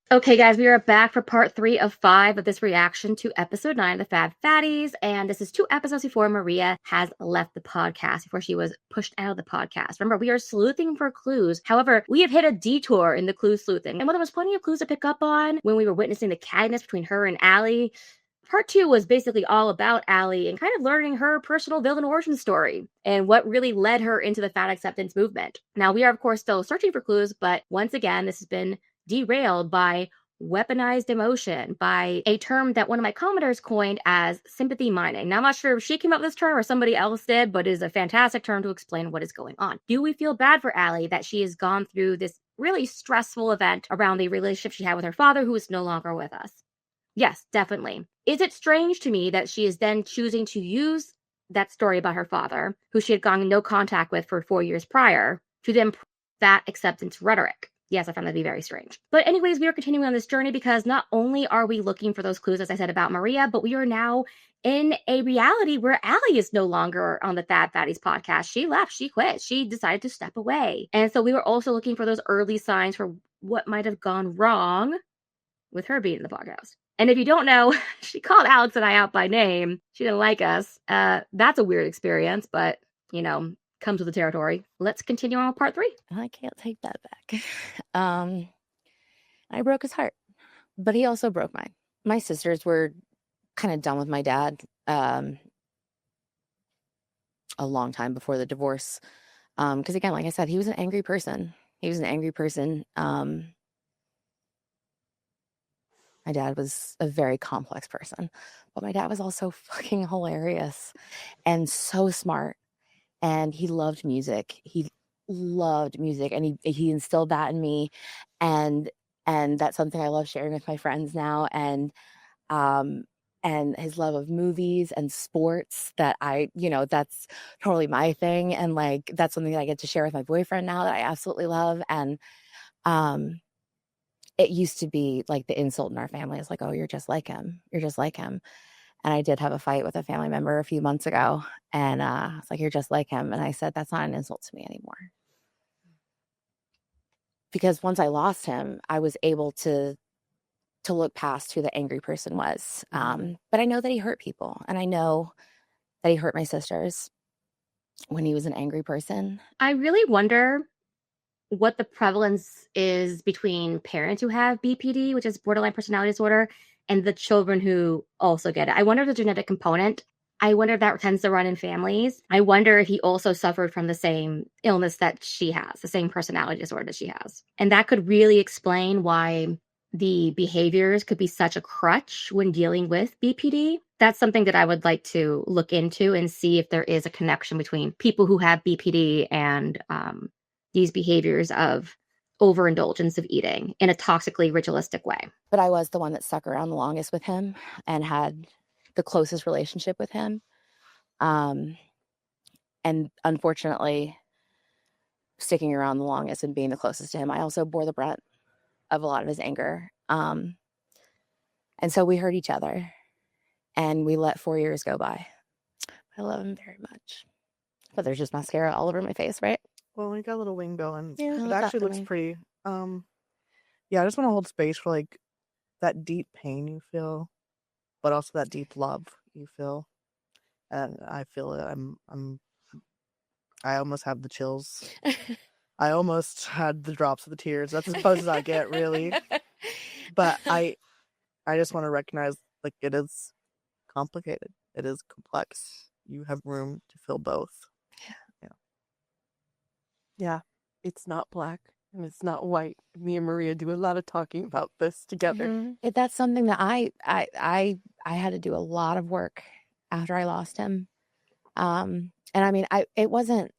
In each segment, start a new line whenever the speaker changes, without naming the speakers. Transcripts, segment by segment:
Okay, guys, we are back for part 3 of 5 of this reaction to episode 9 of the Fab Fatties. And this is 2 episodes before Maria has left the podcast, before she was pushed out of the podcast. Remember, we are sleuthing for clues. However, we have hit a detour in the clue sleuthing. And while there was plenty of clues to pick up on when we were witnessing the cattiness between her and Allie, part 2 was basically all about Allie and kind of learning her personal villain origin story and what really led her into the fat acceptance movement. Now, we are, of course, still searching for clues, but once again, this has been derailed by weaponized emotion, by a term that one of my commenters coined as sympathy mining. Now, I'm not sure if she came up with this term or somebody else did, but it is a fantastic term to explain what is going on. Do we feel bad for Allie that she has gone through this really stressful event around the relationship she had with her father, who is no longer with us? Yes, definitely. Is it strange to me that she is then choosing to use that story about her father, who she had gone no contact with for 4 years prior, to then that acceptance rhetoric? Yes, I found that to be very strange. But anyways, we are continuing on this journey because not only are we looking for those clues, as I said, about Maria, but we are now in a reality where Allie is no longer on the Fab Fatties podcast. She left, she quit, she decided to step away. And so we were also looking for those early signs for what might have gone wrong with her being in the podcast. And if you don't know, she called Alex and I out by name. She didn't like us. That's a weird experience, but, comes with the territory. Let's continue on with part 3.
I can't take that back. I broke his heart, but he also broke mine. My sisters were kind of done with my dad a long time before the divorce. Because again, like I said, he was an angry person. My dad was a very complex person, but my dad was also fucking hilarious and so smart. And he loved music. And he instilled that in me. And that's something I love sharing with my friends now. And his love of movies and sports that that's totally my thing. And like, that's something that I get to share with my boyfriend now that I absolutely love. And, it used to be like the insult in our family is like, oh, you're just like him. You're just like him. And I did have a fight with a family member a few months ago. And it's like, you're just like him. And I said, that's not an insult to me anymore. Because once I lost him, I was able to look past who the angry person was. But I know that he hurt people. And I know that he hurt my sisters when he was an angry person.
I really wonder what the prevalence is between parents who have BPD, which is borderline personality disorder, and the children who also get it. I wonder the genetic component. I wonder if that tends to run in families. I wonder if he also suffered from the same illness that she has, the same personality disorder that she has. And that could really explain why the behaviors could be such a crutch when dealing with BPD. That's something that I would like to look into and see if there is a connection between people who have BPD and these behaviors of overindulgence of eating in a toxically ritualistic way.
But I was the one that stuck around the longest with him and had the closest relationship with him. And unfortunately, sticking around the longest and being the closest to him, I also bore the brunt of a lot of his anger. And so we hurt each other and we let 4 years go by. I love him very much. But there's just mascara all over my face, right?
Well, you got a little wing going.
Yeah,
it actually looks pretty. Yeah, I just want to hold space for like that deep pain you feel, but also that deep love you feel. And I feel it. I almost have the chills. I almost had the drops of the tears. That's as close as I get, really. But I just want to recognize, like, it is complicated. It is complex. You have room to feel both.
Yeah, it's not black and it's not white. Me and Maria do a lot of talking about this together.
Mm-hmm. That's something that I had to do a lot of work after I lost him. And I mean, it wasn't,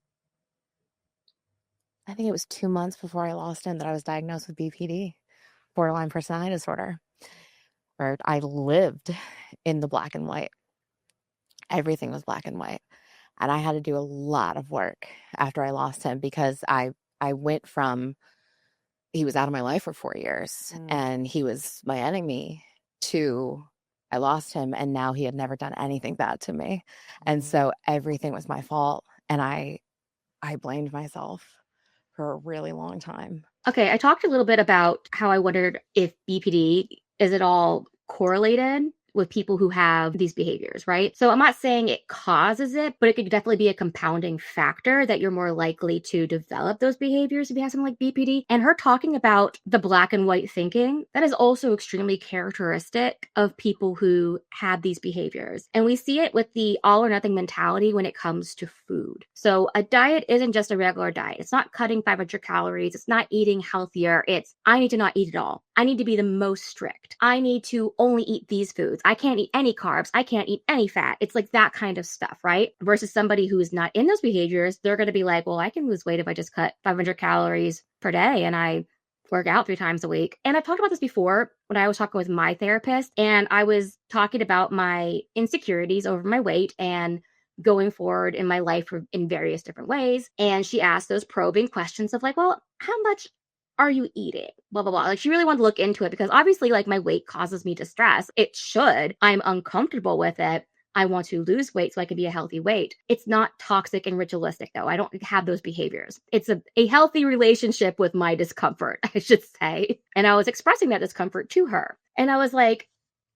I think it was 2 months before I lost him that I was diagnosed with BPD, borderline personality disorder, where I lived in the black and white. Everything was black and white. And I had to do a lot of work after I lost him because I went from, he was out of my life for 4 years and he was my enemy, to I lost him and now he had never done anything bad to me. And so everything was my fault. And I blamed myself for a really long time.
Okay, I talked a little bit about how I wondered if BPD is at all correlated with people who have these behaviors, right? So I'm not saying it causes it, but it could definitely be a compounding factor that you're more likely to develop those behaviors if you have something like BPD. And her talking about the black and white thinking, that is also extremely characteristic of people who have these behaviors. And we see it with the all or nothing mentality when it comes to food. So a diet isn't just a regular diet. It's not cutting 500 calories. It's not eating healthier. It's, I need to not eat it all. I need to be the most strict. I need to only eat these foods. I can't eat any carbs. I can't eat any fat. It's like that kind of stuff, right? Versus somebody who is not in those behaviors, they're going to be like, well, I can lose weight if I just cut 500 calories per day and I work out 3 times a week. And I've talked about this before when I was talking with my therapist, and I was talking about my insecurities over my weight and going forward in my life in various different ways. And she asked those probing questions of like, well, how much are you eating? Blah, blah, blah. Like she really wanted to look into it because obviously like my weight causes me distress. It should. I'm uncomfortable with it. I want to lose weight so I can be a healthy weight. It's not toxic and ritualistic though. I don't have those behaviors. It's a healthy relationship with my discomfort, I should say. And I was expressing that discomfort to her. And I was like,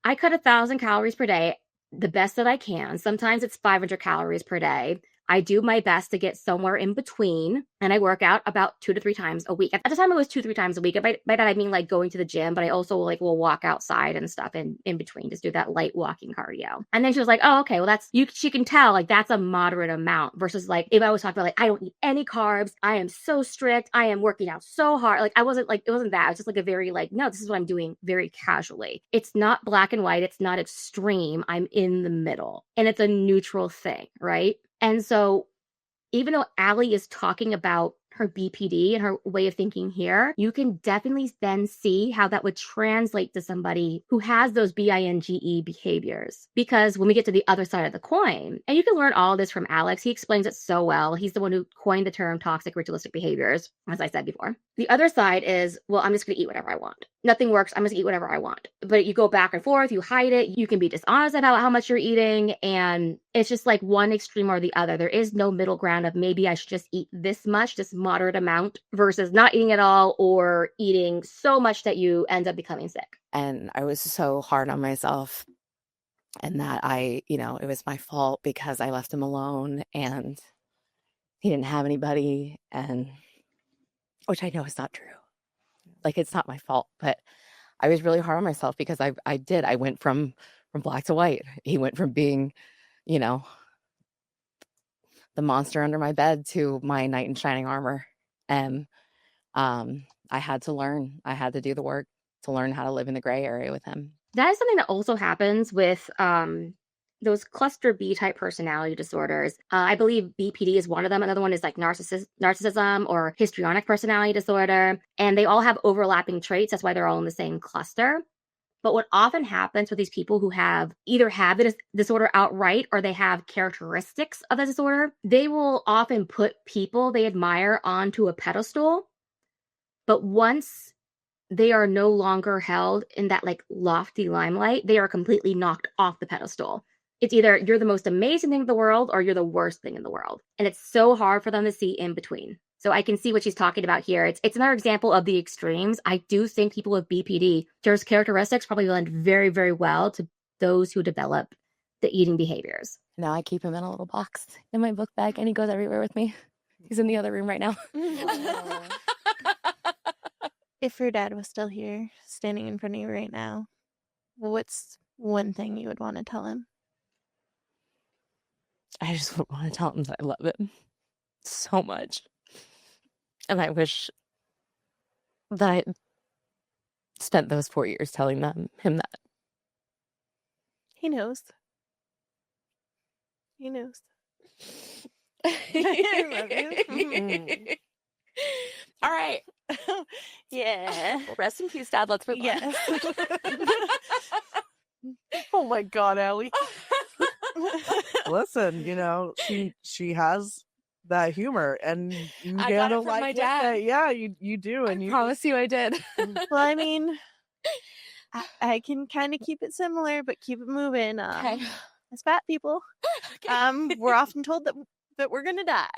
I cut 1,000 calories per day, the best that I can. Sometimes it's 500 calories per day. I do my best to get somewhere in between, and I work out about 2 to 3 times a week. At the time, it was 2-3 times a week. By that, I mean like going to the gym, but I also like will walk outside and stuff in between, just do that light walking cardio. And then she was like, oh, okay, well that's, she can tell like that's a moderate amount versus like if I was talking about like, I don't eat any carbs. I am so strict. I am working out so hard. Like I wasn't like, it wasn't that. It's just like a very like, no, this is what I'm doing very casually. It's not black and white. It's not extreme. I'm in the middle and it's a neutral thing, right? And so even though Allie is talking about her BPD and her way of thinking here, you can definitely then see how that would translate to somebody who has those BINGE behaviors. Because when we get to the other side of the coin, and you can learn all this from Alex, he explains it so well. He's the one who coined the term toxic ritualistic behaviors, as I said before. The other side is, well, I'm just going to eat whatever I want. Nothing works. I'm just going to eat whatever I want. But you go back and forth, you hide it, you can be dishonest about how much you're eating, and it's just like one extreme or the other. There is no middle ground of maybe I should just eat this much, this moderate amount, versus not eating at all or eating so much that you end up becoming sick.
And I was so hard on myself, and that it was my fault because I left him alone and he didn't have anybody, and which I know is not true. Like, it's not my fault, but I was really hard on myself because I went from black to white. He went from being, the monster under my bed to my knight in shining armor. And I had to learn. I had to do the work to learn how to live in the gray area with him.
That is something that also happens with those cluster B type personality disorders. I believe BPD is one of them. Another one is like narcissism or histrionic personality disorder. And they all have overlapping traits. That's why they're all in the same cluster. But what often happens with these people who either have the disorder outright or they have characteristics of the disorder, they will often put people they admire onto a pedestal. But once they are no longer held in that like lofty limelight, they are completely knocked off the pedestal. It's either you're the most amazing thing in the world or you're the worst thing in the world. And it's so hard for them to see in between. So I can see what she's talking about here. It's another example of the extremes. I do think people with BPD, there's characteristics probably lend very, very well to those who develop the eating behaviors.
Now I keep him in a little box in my book bag, and he goes everywhere with me. He's in the other room right now.
If your dad was still here, standing in front of you right now, what's one thing you would want to tell him?
I just would want to tell him that I love him so much. And I wish that I spent those 4 years telling him that.
He knows. He knows.
I love you. All right.
Yeah.
Well, rest in peace, Dad. Let's move on.
Yes.
Oh my God, Allie.
Listen, she has that humor, and you
I
get
got
a
it from
life
my
with
dad.
it. Yeah, you do, and
I
you
promise you I did.
Well, I mean, I can kind of keep it similar, but keep it moving.
Okay.
As fat people, we're often told that we're gonna die.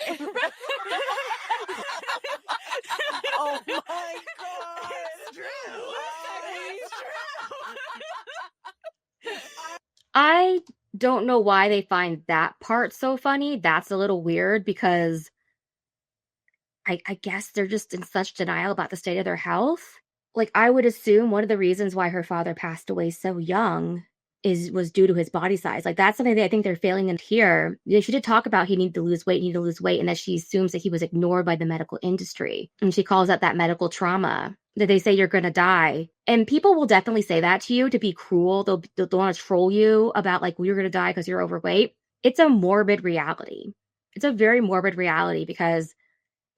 I don't know why they find that part so funny. That's a little weird because I guess they're just in such denial about the state of their health. Like, I would assume one of the reasons why her father passed away so young was due to his body size. Like, that's something that I think they're failing to hear. She did talk about he needed to lose weight, and that she assumes that he was ignored by the medical industry. And she calls that medical trauma, that they say you're going to die. And people will definitely say that to you to be cruel. They'll want to troll you about, like, well, you're going to die because you're overweight. It's a morbid reality. It's a very morbid reality because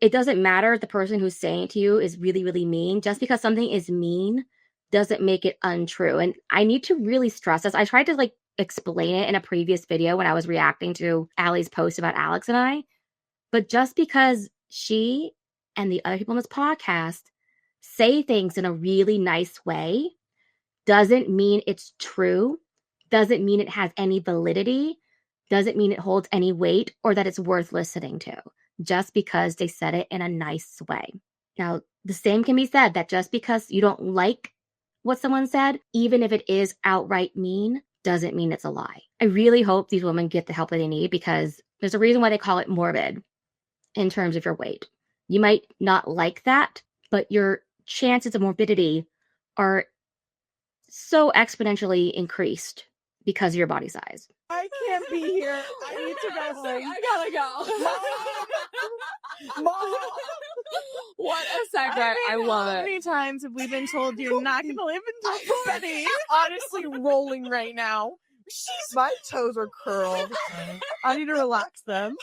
it doesn't matter if the person who's saying it to you is really, really mean. Just because something is mean doesn't make it untrue. And I need to really stress this. I tried to like explain it in a previous video when I was reacting to Allie's post about Alex and I. But just because she and the other people on this podcast say things in a really nice way doesn't mean it's true, doesn't mean it has any validity, doesn't mean it holds any weight or that it's worth listening to, just because they said it in a nice way. Now, the same can be said that just because you don't like what someone said, even if it is outright mean, doesn't mean it's a lie. I really hope these women get the help that they need because there's a reason why they call it morbid in terms of your weight. You might not like that, but your chances of morbidity are so exponentially increased because of your body size.
I can't be here. I need to go home.
I gotta go. Mom. What a segue. I love
How
it.
many times have we been told you're not going to live until 70?
She's honestly rolling right now.
My toes are curled.
I need to relax them.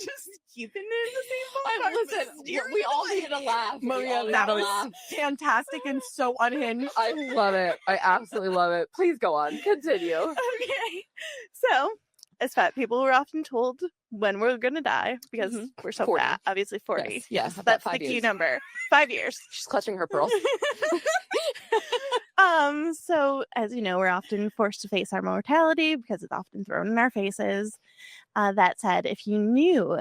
Just keeping it in the same ballpark.
Listen, we all needed a laugh.
Maria,
We all
that
needed a
was
laugh.
fantastic and so unhinged.
I love it. I absolutely love it. Please go on. Continue.
Okay. So, as fat people, we're often told when we're going to die because we're so
40.
fat. Obviously, 40.
Yes.
That's the
5
key
years.
number. 5 years.
She's clutching her pearls.
So as you know, we're often forced to face our mortality because it's often thrown in our faces. That said, if you knew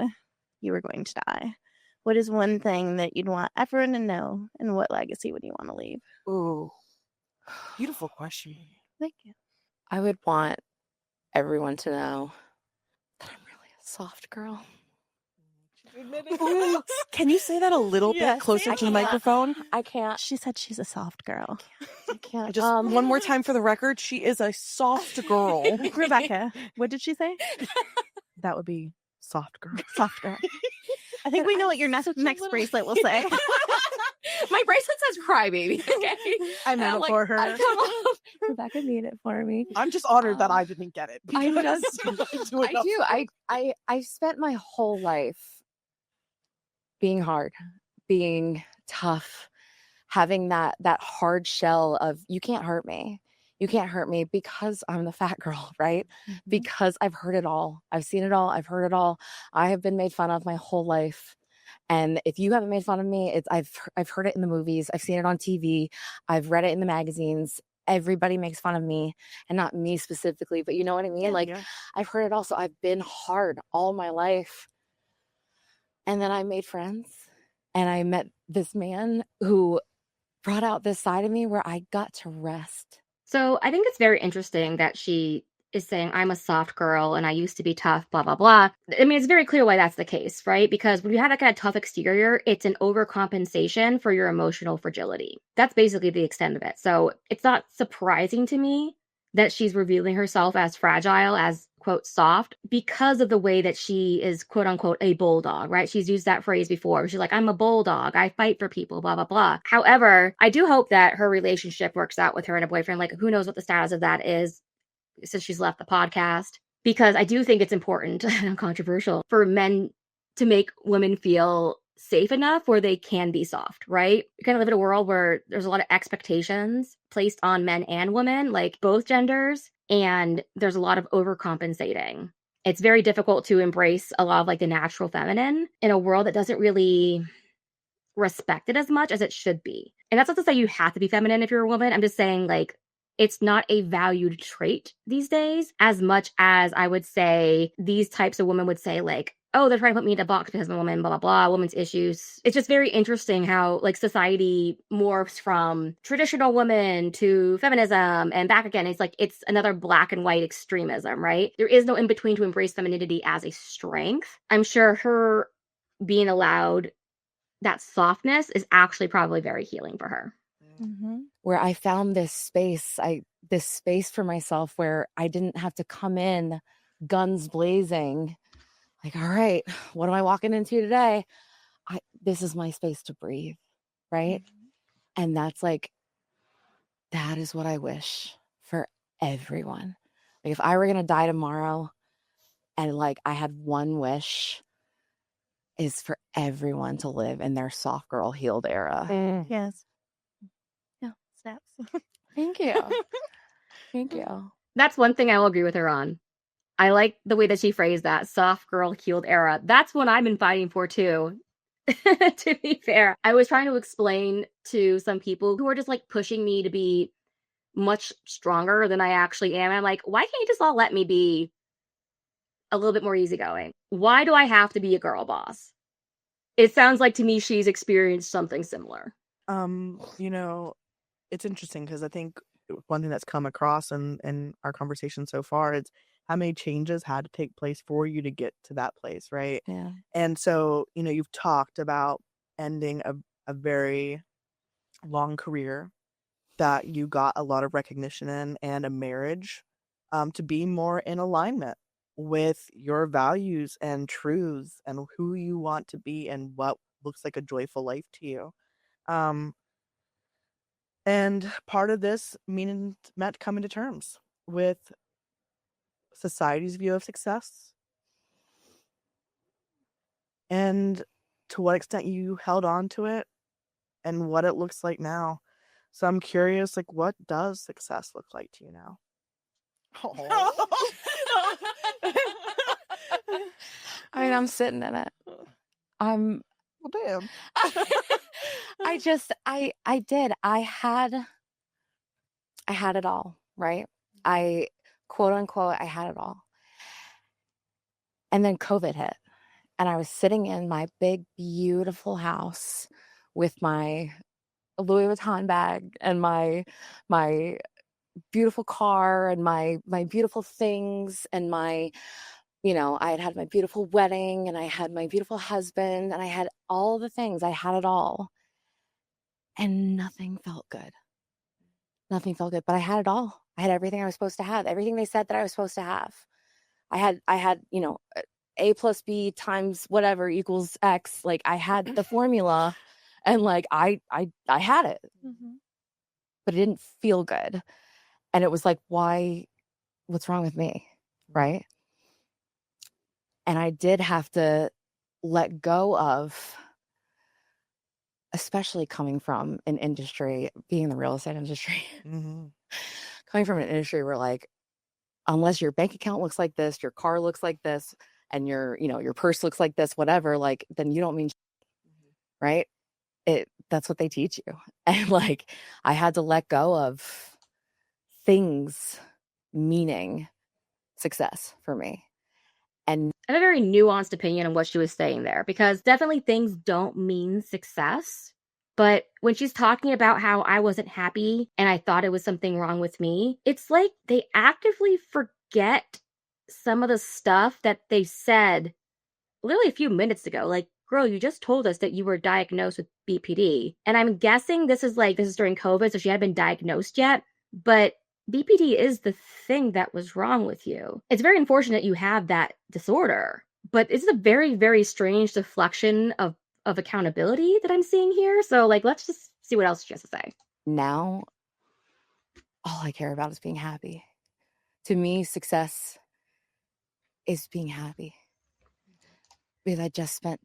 you were going to die, what is one thing that you'd want everyone to know, and what legacy would you want to leave?
Ooh, beautiful question.
Thank you.
I would want everyone to know that I'm really a soft girl.
Ooh, can you say that a little bit closer to the microphone?
I can't.
She said she's a soft girl.
I can't.
Just one more time for the record, she is a soft girl.
Rebecca, what did she say?
That would be soft girl.
Soft girl. I think we know what your next bracelet will say.
My bracelet says crybaby. Okay.
I meant it for her.
Rebecca made it for me.
I'm just honored that I didn't get it.
I just,
do
I do. I spent my whole life being hard, being tough, having that hard shell of you can't hurt me. You can't hurt me because I'm the fat girl, right? Because I've heard it all. I've seen it all. I've heard it all. I have been made fun of my whole life. And if you haven't made fun of me, I've heard it in the movies. I've seen it on TV. I've read it in the magazines. Everybody makes fun of me, and not me specifically, but you know what I mean? I've heard it all. So I've been hard all my life. And then I made friends, and I met this man who brought out this side of me where I got to rest.
So I think it's very interesting that she is saying, I'm a soft girl and I used to be tough, blah, blah, blah. I mean, it's very clear why that's the case, right? Because when you have that kind of tough exterior, it's an overcompensation for your emotional fragility. That's basically the extent of it. So it's not surprising to me that she's revealing herself as fragile, as quote soft, because of the way that she is quote unquote a bulldog, right? She's used that phrase before. She's like, I'm a bulldog. I fight for people, blah, blah, blah. However, I do hope that her relationship works out with her and a boyfriend. Like, who knows what the status of that is since she's left the podcast, because I do think it's important and controversial for men to make women feel safe enough where they can be soft, right? We kind of live in a world where there's a lot of expectations placed on men and women, like both genders, and there's a lot of overcompensating. It's very difficult to embrace a lot of like the natural feminine in a world that doesn't really respect it as much as it should be. And that's not to say you have to be feminine if you're a woman. I'm just saying, like, it's not a valued trait these days as much as I would say these types of women would say, like, oh, they're trying to put me in a box because I'm a woman, blah, blah, blah, women's issues. It's just very interesting how like society morphs from traditional women to feminism and back again. It's like it's another black and white extremism, right? There is no in between to embrace femininity as a strength. I'm sure her being allowed that softness is actually probably very healing for her.
Where I found this space for myself where I didn't have to come in guns blazing. Like, all right, what am I walking into today? This is my space to breathe, right? And that's like, that is what I wish for everyone. Like, if I were going to die tomorrow and like I had one wish, is for everyone to live in their soft girl healed era.
Yes. Yeah, snaps.
Thank you. Thank you.
That's one thing I will agree with her on. I like the way that she phrased that soft girl healed era. That's what I've been fighting for too. To be fair, I was trying to explain to some people who are just like pushing me to be much stronger than I actually am. I'm like, why can't you just all let me be a little bit more easygoing? Why do I have to be a girl boss? It sounds like to me she's experienced something similar.
You know, it's interesting because I think one thing that's come across in our conversation so far is how many changes had to take place for you to get to that place, right?
Yeah.
And so, you know, you've talked about ending a very long career that you got a lot of recognition in and a marriage to be more in alignment with your values and truths and who you want to be and what looks like a joyful life to you. And part of this meant coming to terms with society's view of success and to what extent you held on to it and what it looks like now. So I'm curious, like, what does success look like to you now?
I mean, I'm sitting in it.
Well, damn.
I had it all, right? I quote unquote, I had it all. And then COVID hit. And I was sitting in my big, beautiful house with my Louis Vuitton bag and my beautiful car and my beautiful things and my, you know, I had my beautiful wedding and I had my beautiful husband and I had all the things. I had it all. And nothing felt good. Nothing felt good, but I had it all. I had everything I was supposed to have, everything they said that I was supposed to have. I had, you know, A plus B times whatever equals X. Like I had the formula and like I had it, but it didn't feel good. And it was like, what's wrong with me? Right. And I did have to let go of, especially coming from an industry, being in the real estate industry, coming from an industry where like, unless your bank account looks like this, your car looks like this, and your purse looks like this, whatever, like, then you don't mean right? That's what they teach you. And like, I had to let go of things meaning success for me. And
I have a very nuanced opinion on what she was saying there, because definitely things don't mean success. But when she's talking about how I wasn't happy and I thought it was something wrong with me, it's like they actively forget some of the stuff that they said literally a few minutes ago. Like, girl, you just told us that you were diagnosed with BPD. And I'm guessing this is during COVID, so she hadn't been diagnosed yet. But BPD is the thing that was wrong with you. It's very unfortunate you have that disorder, but it's a very, very strange deflection of accountability that I'm seeing here. So like, let's just see what else she has to say.
now all I care about is being happy. To me, success is being happy. Because I just spent,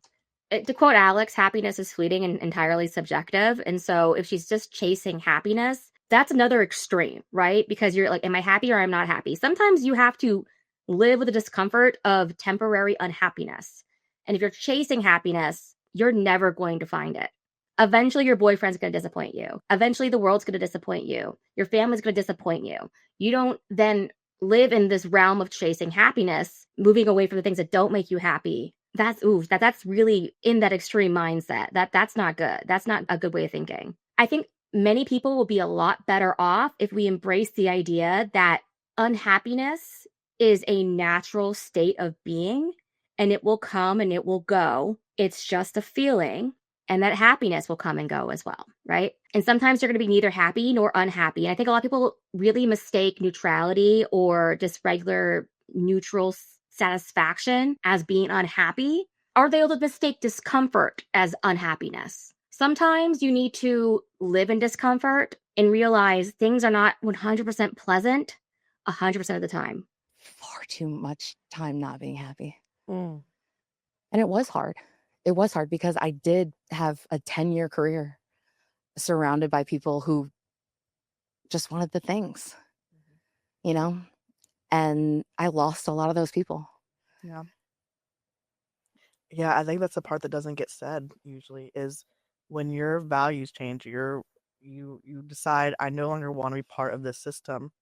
To quote Alex, happiness is fleeting and entirely subjective. And so if she's just chasing happiness, that's another extreme, right? Because you're like, am I happy or I'm not happy? Sometimes you have to live with the discomfort of temporary unhappiness. And if you're chasing happiness, you're never going to find it. Eventually, your boyfriend's going to disappoint you. Eventually, the world's going to disappoint you. Your family's going to disappoint you. You don't then live in this realm of chasing happiness, moving away from the things that don't make you happy, That's really in that extreme mindset. That's not good. That's not a good way of thinking. I think many people will be a lot better off if we embrace the idea that unhappiness is a natural state of being, and it will come and it will go. It's just a feeling, and that happiness will come and go as well, right? And sometimes you're going to be neither happy nor unhappy. And I think a lot of people really mistake neutrality or just regular neutral satisfaction as being unhappy. Are they able to mistake discomfort as unhappiness? Sometimes you need to live in discomfort and realize things are not 100% pleasant 100% of the time.
Far too much time not being happy.
Mm.
And it was hard. It was hard because I did have a 10-year career surrounded by people who just wanted the things, you know? And I lost a lot of those people.
Yeah. Yeah, I think that's the part that doesn't get said usually is when your values change, you decide I no longer want to be part of this system.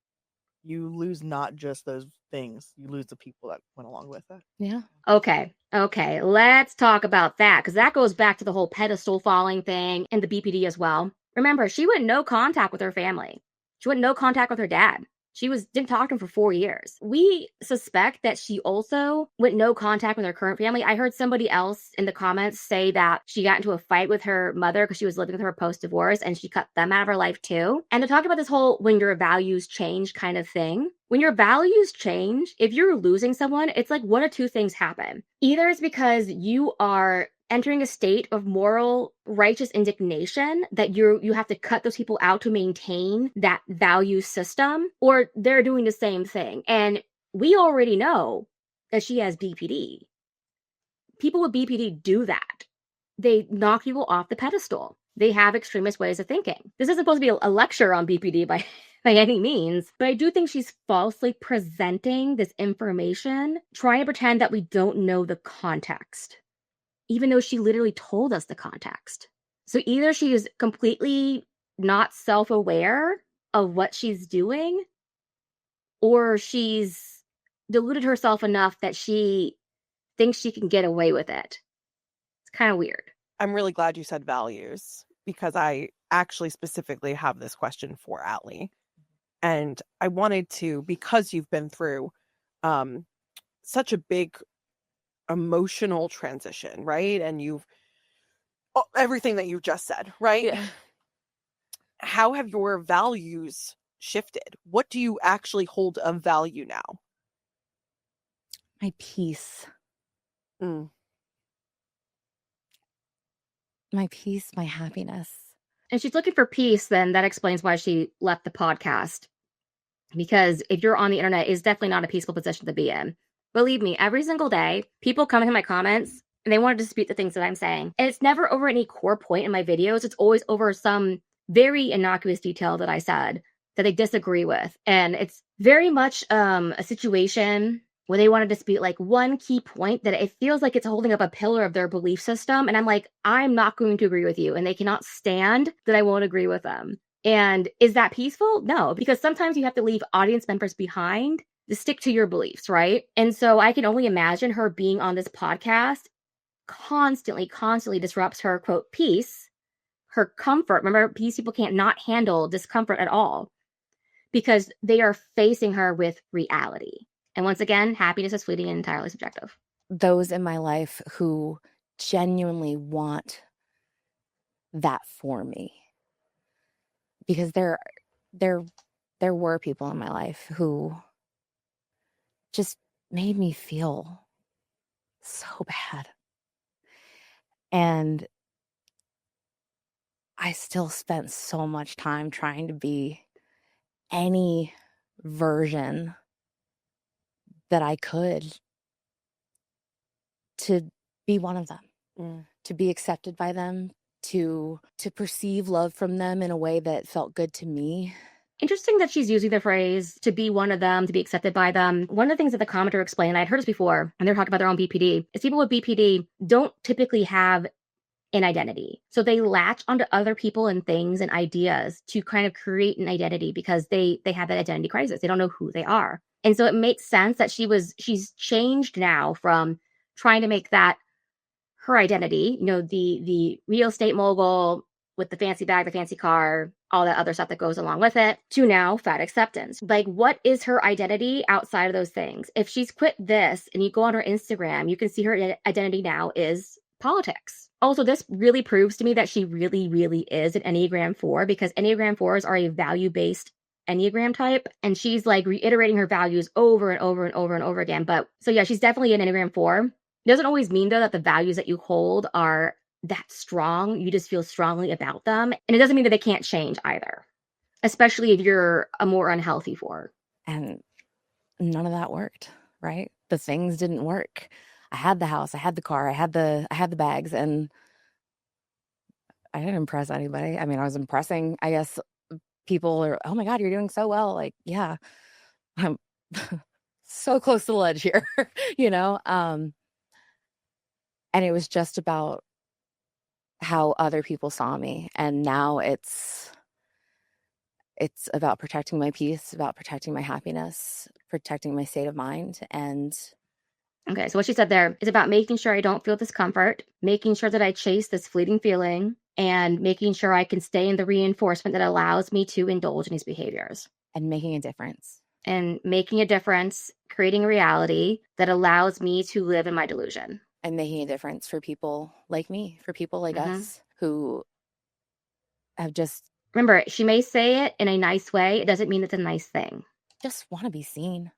You lose not just those things, you lose the people that went along with it.
Yeah.
Okay, let's talk about that because that goes back to the whole pedestal falling thing and the BPD as well. Remember, she went no contact with her family. She went no contact with her dad. She didn't talk to him for 4 years. We suspect that she also went no contact with her current family. I heard somebody else in the comments say that she got into a fight with her mother because she was living with her post-divorce and she cut them out of her life too. And to talk about this whole when your values change kind of thing, when your values change, if you're losing someone, it's like one of two things happen. Either it's because you are entering a state of moral righteous indignation that you have to cut those people out to maintain that value system, or they're doing the same thing. And we already know that she has BPD. People with BPD do that. They knock people off the pedestal. They have extremist ways of thinking. This isn't supposed to be a lecture on BPD by any means, but I do think she's falsely presenting this information, trying to pretend that we don't know the context, even though she literally told us the context. So either she is completely not self-aware of what she's doing, or she's deluded herself enough that she thinks she can get away with it. It's kind of weird.
I'm really glad you said values because I actually specifically have this question for Allie. And I wanted to, because you've been through such a big emotional transition, right? And everything that you've just said, right?
Yeah.
How have your values shifted? What do you actually hold of value now?
My peace.
Mm.
My peace, my happiness.
And she's looking for peace, then that explains why she left the podcast. Because if you're on the internet, it's definitely not a peaceful position to be in. Believe me, every single day, people come into my comments and they want to dispute the things that I'm saying. And it's never over any core point in my videos. It's always over some very innocuous detail that I said that they disagree with. And it's very much a situation where they want to dispute like one key point that it feels like it's holding up a pillar of their belief system. And I'm like, I'm not going to agree with you. And they cannot stand that I won't agree with them. And is that peaceful? No, because sometimes you have to leave audience members behind to stick to your beliefs, right? And so I can only imagine her being on this podcast constantly disrupts her, quote, peace, her comfort. Remember, peace people can't not handle discomfort at all because they are facing her with reality. And once again, happiness is fleeting and entirely subjective.
Those in my life who genuinely want that for me. Because there were people in my life who just made me feel so bad. And I still spent so much time trying to be any version that I could to be one of them, to be accepted by them, to perceive love from them in a way that felt good to me.
Interesting that she's using the phrase to be one of them, to be accepted by them. One of the things that the commenter explained, I'd heard this before, and they're talking about their own BPD, is people with BPD don't typically have an identity. So they latch onto other people and things and ideas to kind of create an identity because they have that identity crisis. They don't know who they are. And so it makes sense that she's changed now from trying to make that her identity, the real estate mogul with the fancy bag, the fancy car, all that other stuff that goes along with it, to now fat acceptance. Like, what is her identity outside of those things? If she's quit this and you go on her Instagram, you can see her identity now is politics. Also, this really proves to me that she really, really is an Enneagram 4, because Enneagram 4s are a value-based Enneagram type, and she's like reiterating her values over and over and over and over again. But so yeah, she's definitely an Enneagram 4. It doesn't always mean though that the values that you hold are that strong. You just feel strongly about them. And it doesn't mean that they can't change either, especially if you're a more unhealthy 4.
And none of that worked, right? The things didn't work. I had the house, I had the car, I had the bags, and I didn't impress anybody. I mean, I was impressing, I guess, people are, oh my God, you're doing so well. Like, yeah, I'm so close to the ledge here, and it was just about how other people saw me. And now it's about protecting my peace, about protecting my happiness, protecting my state of mind. And
okay, so what she said there is about making sure I don't feel discomfort, making sure that I chase this fleeting feeling, and making sure I can stay in the reinforcement that allows me to indulge in these behaviors.
And making a difference.
And making a difference, creating a reality that allows me to live in my delusion.
And making a difference for people like me, for people like us who have just...
Remember, she may say it in a nice way. It doesn't mean it's a nice thing.
Just want to be seen.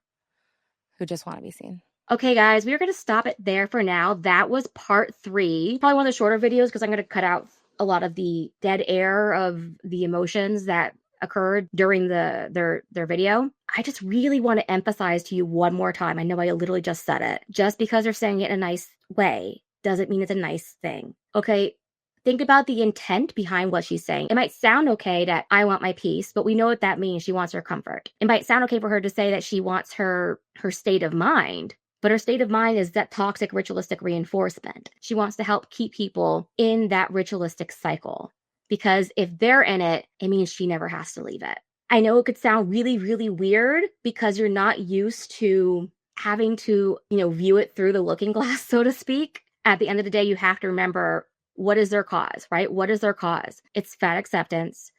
Who just want to be seen.
Okay, guys, we are going to stop it there for now. That was part 3. Probably one of the shorter videos because I'm going to cut out a lot of the dead air of the emotions that occurred during their video. I just really want to emphasize to you one more time. I know I literally just said it. Just because they're saying it in a nice way doesn't mean it's a nice thing. Okay, think about the intent behind what she's saying. It might sound okay that I want my peace, but we know what that means. She wants her comfort. It might sound okay for her to say that she wants her state of mind. But her state of mind is that toxic ritualistic reinforcement. She wants to help keep people in that ritualistic cycle. Because if they're in it, it means she never has to leave it. I know it could sound really, really weird because you're not used to having to, view it through the looking glass, so to speak. At the end of the day, you have to remember, what is their cause, right? What is their cause? It's fat acceptance.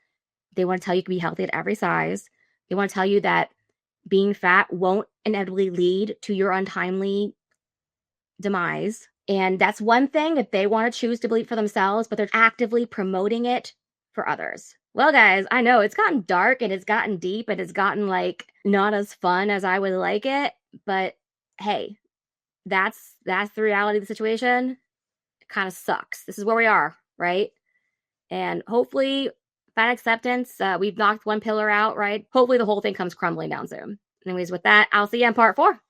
They want to tell you can be healthy at every size. They want to tell you that being fat won't inevitably lead to your untimely demise. And that's one thing that they want to choose to believe for themselves, but they're actively promoting it for others. Well, guys, I know it's gotten dark and it's gotten deep and it's gotten not as fun as I would like it. But hey, that's the reality of the situation. It kind of sucks. This is where we are, right? And hopefully fat acceptance, we've knocked one pillar out, right? Hopefully the whole thing comes crumbling down soon. Anyways, with that, I'll see you in part 4.